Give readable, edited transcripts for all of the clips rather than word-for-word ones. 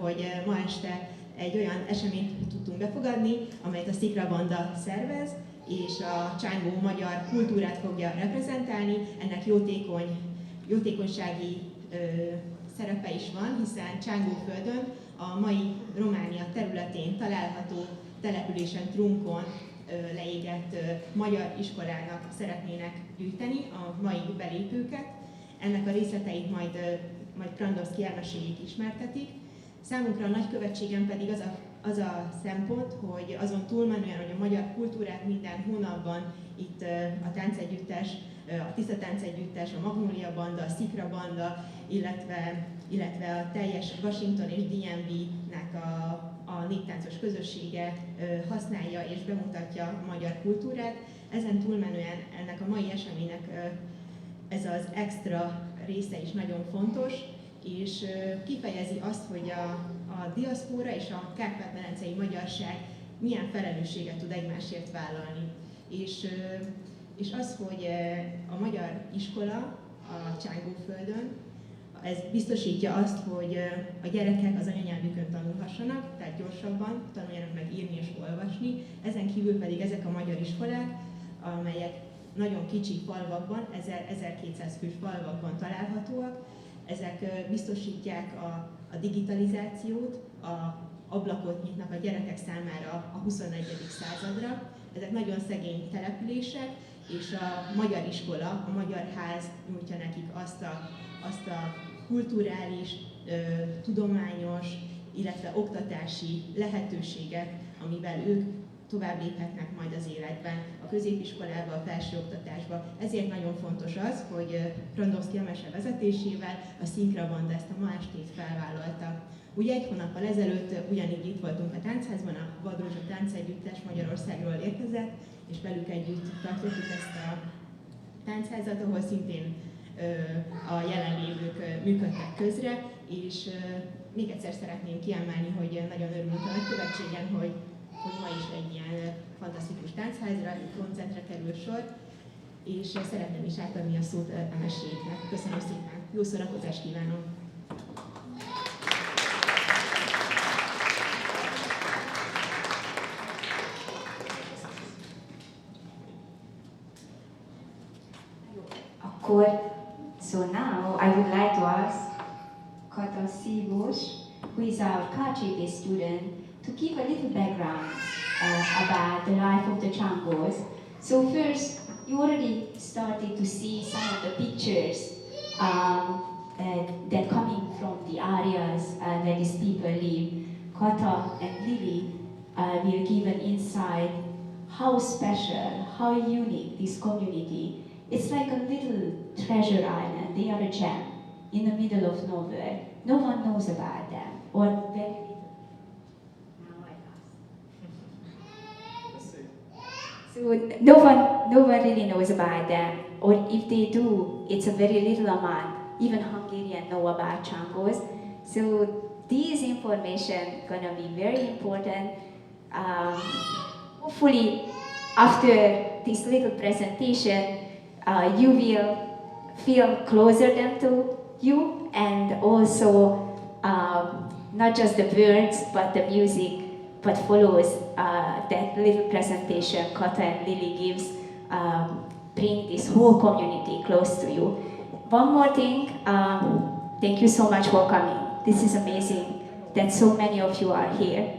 hogy ma este egy olyan eseményt tudtunk befogadni, amelyet a Szikra Banda szervez, és a csángó magyar kultúrát fogja reprezentálni. Ennek jótékonysági szerepe is van, hiszen Csángóföldön, a mai Románia területén található településen, Trunkon leégett magyar iskolának szeretnének gyűjteni a mai belépőket. Ennek a részleteit majd Prandowski elmeséljék, ismertetik. Számunkra a nagykövetségen pedig az a szempont, hogy azon túlmenően, hogy a magyar kultúrát minden hónapban itt a táncegyüttes, a Tiszta Táncegyüttes, a Magnólia Banda, a Szikra Banda, illetve a teljes Washington és DMV-nek a néptáncos közössége használja és bemutatja a magyar kultúrát. Ezen túlmenően ennek a mai eseménynek ez az extra része is nagyon fontos, és kifejezi azt, hogy a diaszpóra és a kárpát-medencei magyarság milyen felelősséget tud egymásért vállalni. És az, hogy a magyar iskola a Csángóföldön, ez biztosítja azt, hogy a gyerekek az anyanyelvükön tanulhassanak, tehát gyorsabban tanuljanak meg írni és olvasni. Ezen kívül pedig ezek a magyar iskolák, amelyek nagyon kicsi falvakban, 1200 fős falvakban találhatóak, ezek biztosítják a digitalizációt, a ablakot nyitnak a gyerekek számára a 21. századra. Ezek nagyon szegény települések, és a magyar iskola, a magyar ház nyújtja nekik azt a kulturális, tudományos, illetve oktatási lehetőséget, amivel ők tovább léphetnek majd az életben, a középiskolába, a felsőoktatásba. Ezért nagyon fontos az, hogy Prandowski Emese vezetésével a Szikra Banda ezt a ma estét felvállalta. Ugye egy hónappal ezelőtt ugyanígy itt voltunk a táncházban, a Vadrózsa Táncegyüttes Magyarországról érkezett, és velük együtt tartottuk ezt a táncházat, ahol szintén a jelenlévők működtek közre, és még egyszer szeretném kiemelni, hogy nagyon örülünk a nagykövetségen, hogy ma is egy ilyen fantasztikus táncházra, egy koncertre kerül sor, és szeretném is átadni a szót Emeséknek. Köszönöm szépen, jó szórakozást kívánok! So now I would like to ask Kata Szívós, who is our KGB student, to give a little background about the life of the Csángós. So first, you already started to see some of the pictures that coming from the areas where these people live. Kata and Lily will give an insight how special, how unique this community. It's like a little treasure island. They are a gem in the middle of nowhere. No one knows about them, or very little. Now I ask. So no one really knows about them, or if they do, it's a very little amount. Even Hungarians know about Csángós. So this information gonna be very important. Hopefully, after this little presentation, you will feel closer them to you, and also not just the words but the music, but follows that little presentation Kata and Lily gives, bring this whole community close to you. One more thing, thank you so much for coming. This is amazing that so many of you are here.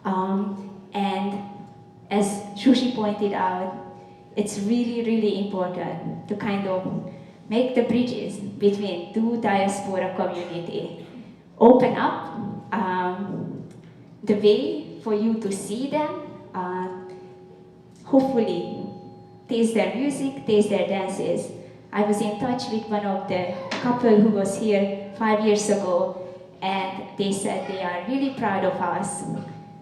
And as Shushi pointed out, it's really, really important to kind of make the bridges between two diaspora community. Open up the way for you to see them, hopefully taste their music, taste their dances. I was in touch with one of the couple who was here 5 years ago, and they said they are really proud of us,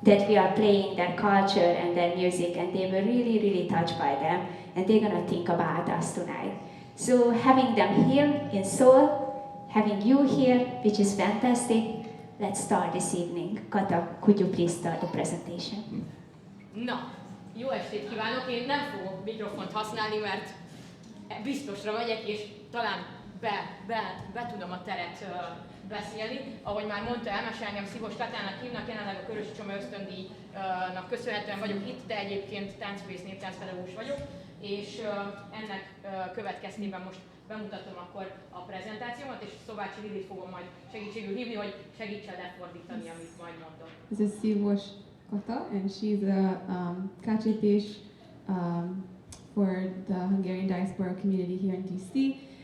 that we are playing their culture and their music, and they were really, really touched by them, and they're gonna think about us tonight. So having them here in Seoul, having you here, which is fantastic, let's start this evening. Kata, could you please start the presentation? Na, jó estét kívánok! Én nem fogok mikrofont használni, mert biztosra megyek, és talán be tudom a teret beszélni. Ahogy már mondta Emese, engem Szivos Katának hívnak, jelenleg a Körösi Csoma ösztöndíjnak köszönhetően vagyok itt, de egyébként táncművész, néptáncpedagógus vagyok, és ennek következtében most bemutatom akkor a prezentációmat, és Szobácsi Lidit fogom majd segítségül hívni, hogy segítsen lefordítani, amit majd mondok. This is Szivos Kata, and she's a Kacsipish for the Hungarian diaspora community here in DC.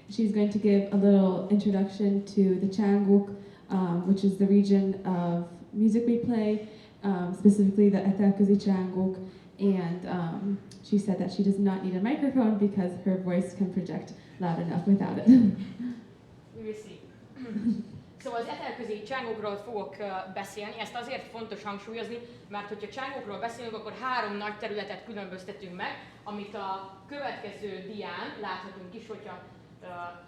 She's going to give a little introduction to the Csángók, which is the region of music we play, specifically the Etelközi Csángók, and she said that she does not need a microphone because her voice can project loud enough without it. We will see. Szóval az etelközi csángókról fogok beszélni, ezt azért fontos hangsúlyozni, mert hogyha csángókról beszélünk, akkor 3 nagy területet különböztetünk meg, amit a következő dián láthatunk is, hogyha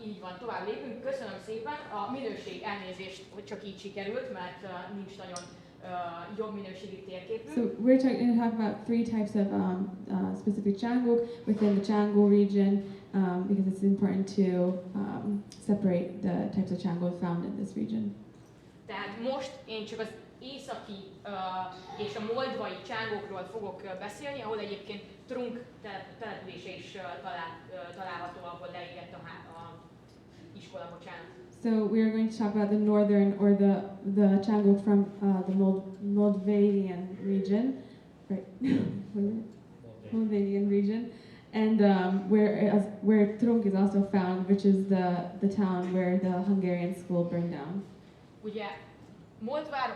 így van, tovább lépünk. Köszönöm szépen, a minőség elnézést, hogy csak így sikerült, mert nincs nagyon jobb minőségi térképünk. So we're going to talk about 3 types of specific Csángók within the Csángó region, because it's important to separate the types of Csángó found in this region. Tehát most én csak az északi és a moldvai csángókról fogok beszélni, ahol egyébként Trunk települése is található, ahol leégett a iskola, bocsánat. So we are going to talk about the northern, or the Csángók from the Moldavanian region, right? Moldavanian region, and where Trunk is also found, which is the town where the Hungarian school burned down. Ugye,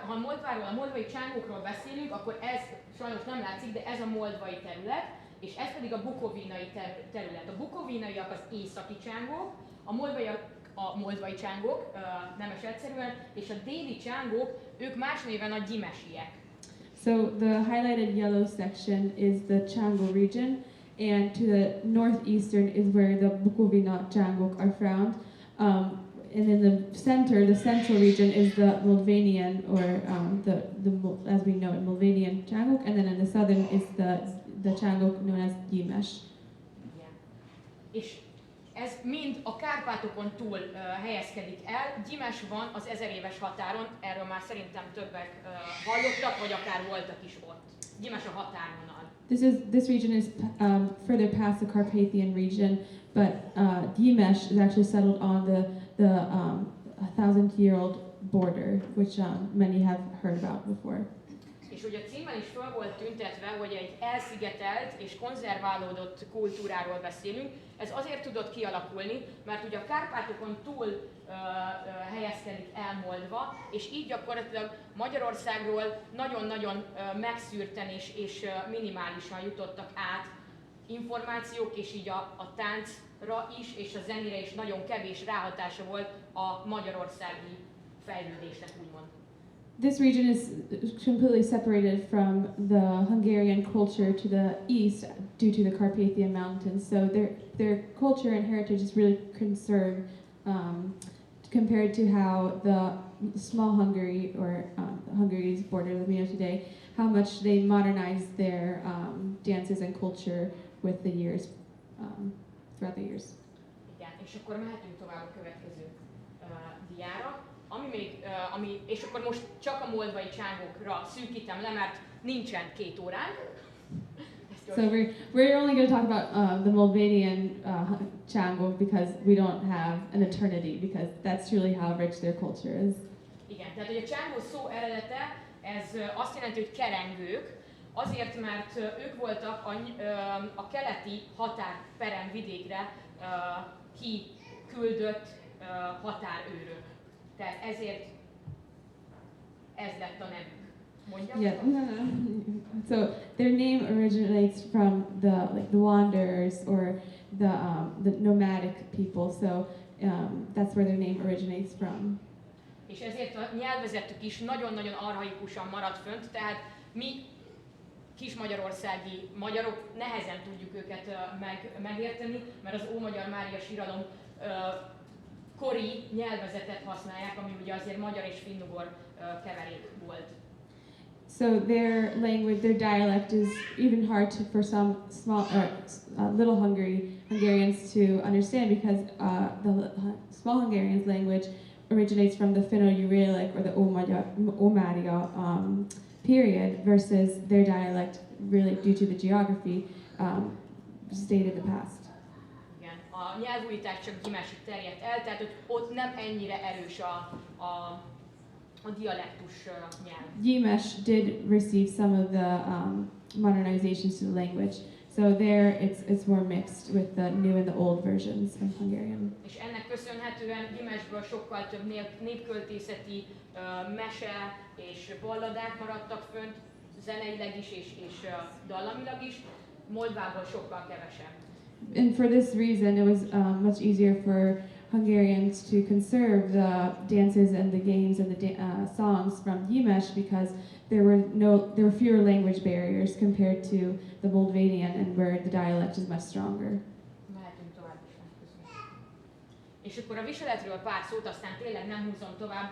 ha Moldváról, a moldvai csángókról beszélünk, akkor ez sajnos nem látszik, de ez a moldvai terület, és ez pedig a bukovinai terület. A bukovinaiak az északi csángók, a moldvai csángók, nemes egyszerűen, és a déli csángók, ők más néven a gyimesiek. So the highlighted yellow section is the Csángó region, and to the northeastern is where the Bukovina Csángók are found. And in the center, the central region is the Moldavanian, or as we know it, Moldavanian Csángók, and then in the southern is the Csángók known as Gyimesi. Igen. És ez mind a Kárpátokon túl helyezkedik el. Gyimesi van az 1000 éves határon, erről már szerintem többek hallottak, vagy akár voltak is ott. Gyimesi a határvonal. This region is further past the Carpathian region, but Gyimesi is actually settled on the 1,000-year-old border, which many have heard about before. És ugye a címen is föl volt tüntetve, hogy egy elszigetelt és konzerválódott kultúráról beszélünk. Ez azért tudott kialakulni, mert ugye a Kárpátokon túl helyezkedik el Moldva, és így gyakorlatilag Magyarországról nagyon-nagyon megszűrten és minimálisan jutottak át információk, és így a táncra is, és a zenére is nagyon kevés ráhatása volt a magyarországi fejlődésnek, úgymond. This region is completely separated from the Hungarian culture to the east due to the Carpathian Mountains. So their culture and heritage is really conserved compared to how the small Hungary, or Hungary's border that we know today, how much they modernized their dances and culture with the years, throughout the years. Igen, és akkor mehetünk tovább a következő diára. És akkor most csak a moldvai csángókra szűkítem le, mert nincsen 2 óránk. So we're only going to talk about the Moldavanian Csángók because we don't have an eternity, because that's really how rich their culture is. Igen, tehát hogy a csángó szó eredete, ez azt jelenti, hogy kerengők, azért, mert ők voltak a keleti határperemvidékre kiküldött határőrök. Tehát ezért ez lett a nevük. Mondjam? Yeah. So their name originates from the wanderers, or the nomadic people. So that's where their name originates from. És ezért a nyelvezetük is nagyon-nagyon archaikusan maradt fönt, tehát mi kis-magyarországi magyarok nehezen tudjuk őket megérteni, mert az Ómagyar Mária síralom kori nyelvezetet használják, ami ugye azért magyar és finnugor keverék volt. So their language, their dialect is even hard for some small little Hungarians to understand because small Hungarians language originates from the Finno-Ugric or the Omária period versus their dialect really due to the geography stayed in the past. Igen, a nyelvújítás csak Gyimesig terjedt el, tehát ott nem ennyire erős a dialektus nyelv. Gyimes did receive some of the modernizations to the language, so there it's more mixed with the new and the old versions of Hungarian. És ennek köszönhetően Gyimesből sokkal több népköltészeti mese és balladák maradtak fönt, zeneileg is és dallamilag is, Moldvából sokkal kevesebb. And for this reason, it was much easier for Hungarians to conserve the dances and the games and the songs from Gyimes because there were fewer language barriers compared to the Moldavanian, and where the dialect is much stronger. Mehetünk tovább is, köszönöm. És akkor a viseletről pár szót, aztán tényleg nem húzom tovább,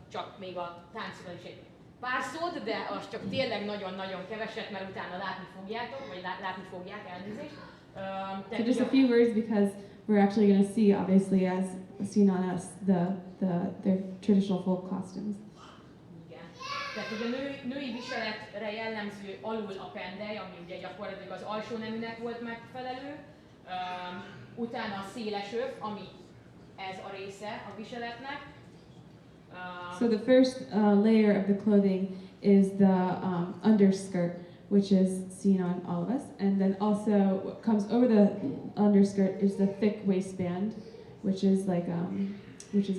csak még a táncról is egy pár szót, de az csak tényleg nagyon-nagyon keveset, mert utána látni fogjátok, vagy látni fogják, elnézést. So just a few words because we're actually going to see, obviously, as seen on us, their traditional folk costumes. Igen. Tehát ugye női viseletre jellemző alul a pendely, ami ugye gyakorlatilag az alsó neműnek volt megfelelő, utána a széles öv, ami ez a része a viseletnek. So the first layer of the clothing is the underskirt, which is seen on all of us, and then also what comes over the underskirt is the thick waistband, which is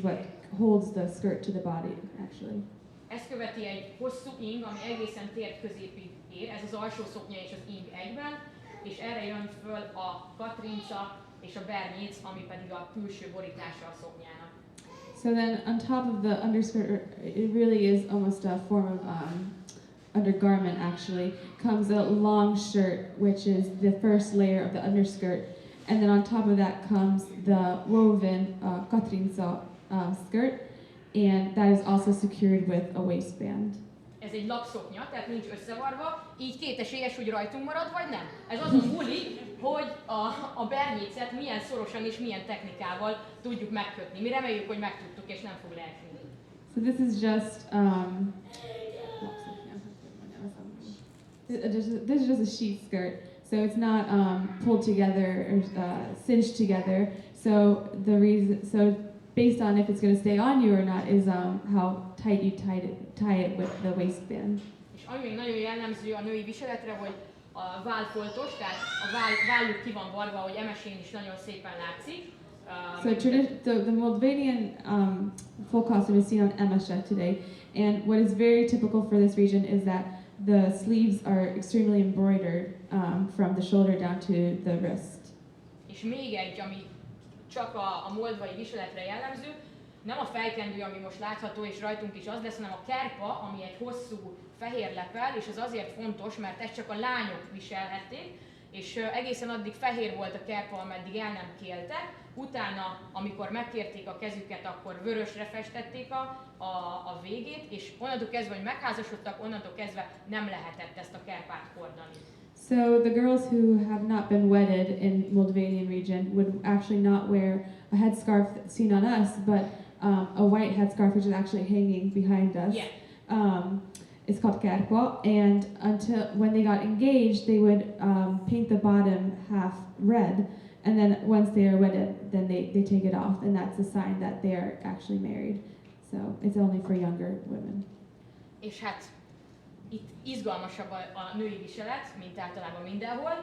what holds the skirt to the body actually. Ezt követi egy hosszú ing, ami egészen tért középig ér, ez az alsó szoknya és az ing egyben, és erre jön föl a katrinca és a bernyéc, ami pedig a külső borítása a szoknyának. So then on top of the underskirt, it really is almost a form of undergarment actually, comes a long shirt, which is the first layer of the underskirt. And then on top of that comes the woven katrinca skirt, and that is also secured with a waistband. Ez egy lapszoknya, tehát nincs összevarva, így kétesélyes, hogy rajtunk marad, vagy nem. Ez azon múlik, hogy a bernyécet milyen szorosan és milyen technikával tudjuk megkötni. Mi reméljük, hogy megtudtuk, és nem fog leesni. So this is just this is just a sheet skirt, so it's not pulled together or cinched together. So based on if it's going to stay on you or not is how tight you tie it with the waistband. És ami még nagyon jellemző a női viseletre, hogy a válfoltos, tehát a válluk ki van varva, hogy emesén is nagyon szépen látszik. So the Moldavanian folk costume is seen on emese today, and what is very typical for this region is that the sleeves are extremely embroidered from the shoulder down to the wrist. És még egy, ami csak a moldvai viseletre jellemző, nem a fejkendő, ami most látható és rajtunk is az lesz, hanem a kerpa, ami egy hosszú fehér lepel, és ez azért fontos, mert ezt csak a lányok viselhették, és egészen addig fehér volt a kerpa, ameddig el nem kéltek, utána, amikor megkérték a kezüket, akkor vörösre festették a végét, és onnantól kezdve, hogy megházasodtak, onnantól kezdve nem lehetett ezt a kerpát hordani. So the girls who have not been wedded in Moldavanian region would actually not wear a headscarf seen on us, but a white headscarf which is actually hanging behind us. Yeah. It's called kerpa, and until when they got engaged, they would paint the bottom half red, and then once they are wedded, then they take it off, and that's a sign that they are actually married. So it's only for younger women. És hát itt izgalmasabb a női viselet, mint általában mindenhol.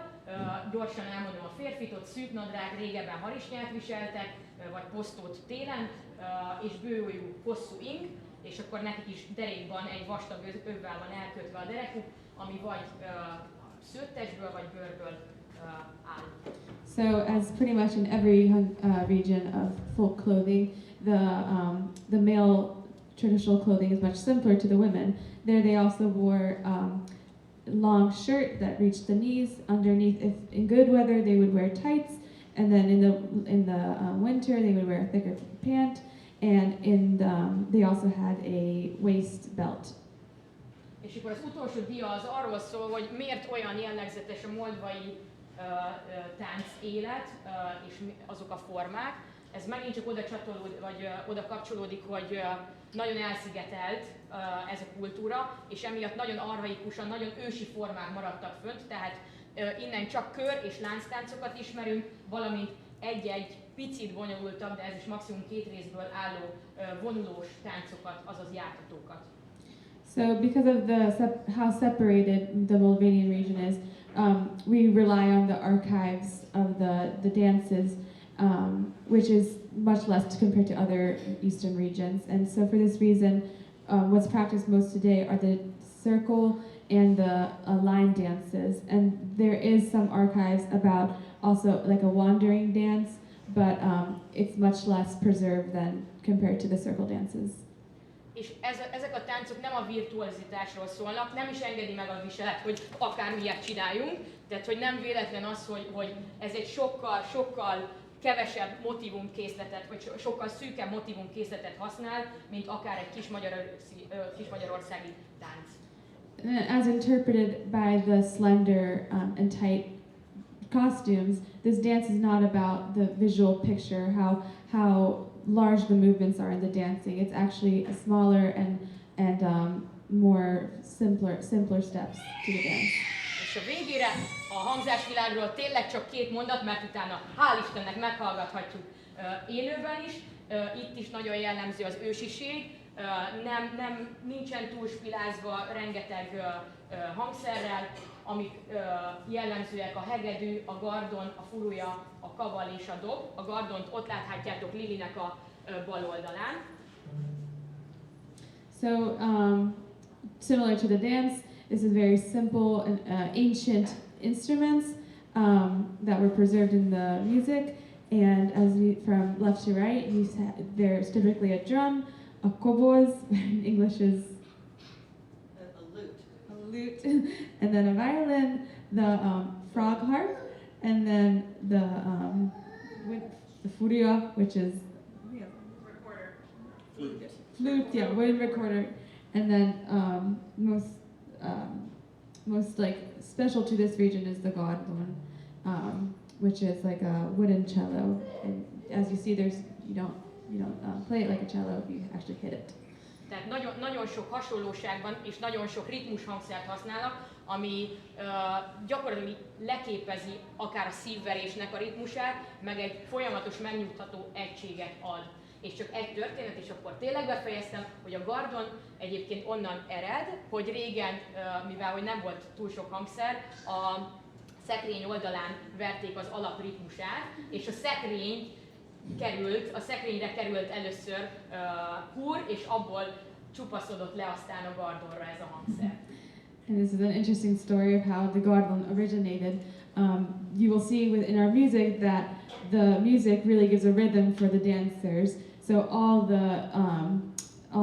Gyorsan elmondom a férfit, ott szűk nadrág, régebben harisnyát viseltek, vagy posztót télen, és bőújú hosszú ing, és akkor nekik is derékban egy vastag övvel van elkötve a derekuk, ami vagy szőttesből, vagy bőrből áll. So as pretty much in every region of folk clothing, the male traditional clothing is much simpler to the women. There they also wore long shirt that reached the knees. Underneath, if in good weather, they would wear tights, and then in the winter they would wear a thicker pant, and they also had a waist belt. És akkor az utolsó dia az arról szól, hogy miért olyan jellegzetes a moldvai tánc élet és azok a formák. Ez megint csak oda csatolódik, vagy oda kapcsolódik, hogy nagyon elszigetelt ez a kultúra, és emiatt nagyon archaikusan, nagyon ősi formák maradtak fönt, tehát innen csak kör és lánctáncokat ismerünk, valamint egy-egy picit bonyolultabb, de ez is maximum 2 részből álló vonulós táncokat, azaz jártatókat. So because of how separated the Moldavanian region is, we rely on the archives of the dances, which is much less compared to other eastern regions. And so for this reason, what's practiced most today are the circle and the line dances. And there is some archives about also like a wandering dance, but it's much less preserved than compared to the circle dances. És ezek a táncok nem a virtuozitásról szólnak, nem is engedi meg a viselet, hogy akármilyet csináljunk, tehát hogy nem véletlen az, hogy ez egy sokkal kevesebb motivumkészletet, vagy sokkal szűkebb motivumkészletet használ, mint akár egy kismagyarországi tánc. As interpreted by the slender and tight costumes, this dance is not about the visual picture, how large the movements are in the dancing. It's actually a smaller and more simpler steps to the dance. És a végére a hangzásvilágról tényleg csak 2 mondat, mert utána hál' Istennek meghallgathatjuk élőben is. Itt is nagyon jellemző az ősiség, nincsen túlspilázva rengeteg hangszerrel, amik jellemzőek a hegedű, a gardon, a furuja, a kaval és a dob. A gardont ott láthatjátok Lilinek a bal oldalán. So, similar to the dance, this is very simple and ancient instruments that were preserved in the music. And from left to right, there's typically a drum, a koboz, in English is a lute, and then a violin, the frog harp, and then the furia, which is flute, yeah, wind recorder, and then most like special to this region is the gardon, which is like a wooden cello, and as you see, you don't play it like a cello, you actually hit it. Tehát nagyon sok hasonlóság van, és nagyon sok ritmus hangszert használnak, ami gyakorlatilag leképezi akár a szívverésnek a ritmusát, meg egy folyamatos megnyugtató egységet ad. És csak egy történet, és akkor tényleg befejeztem, hogy a gardon egyébként onnan ered, hogy régen, mivel hogy nem volt túl sok hangszer, a szekrény oldalán verték az alapritmusát, és a szekrényre került először húr, és abból csupaszodott le aztán a gardonra ez a hangszer. And this is an interesting story of how the gardon originated. You will see in our music that the music really gives a rhythm for the dancers. So all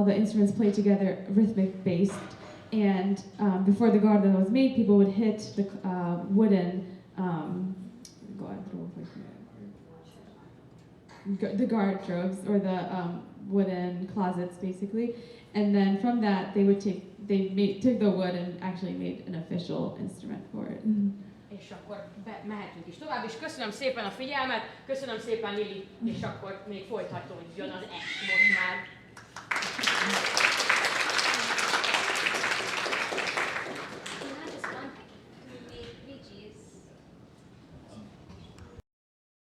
the instruments play together, rhythmic based. And before the gardon was made, people would hit the wooden the gardrobes or the wooden closets, basically. And then from that, they took the wood and actually made an official instrument for it. És akkor mehetünk is tovább, és köszönöm szépen a figyelmet, köszönöm szépen Lili, és akkor még folytatódjon az most már.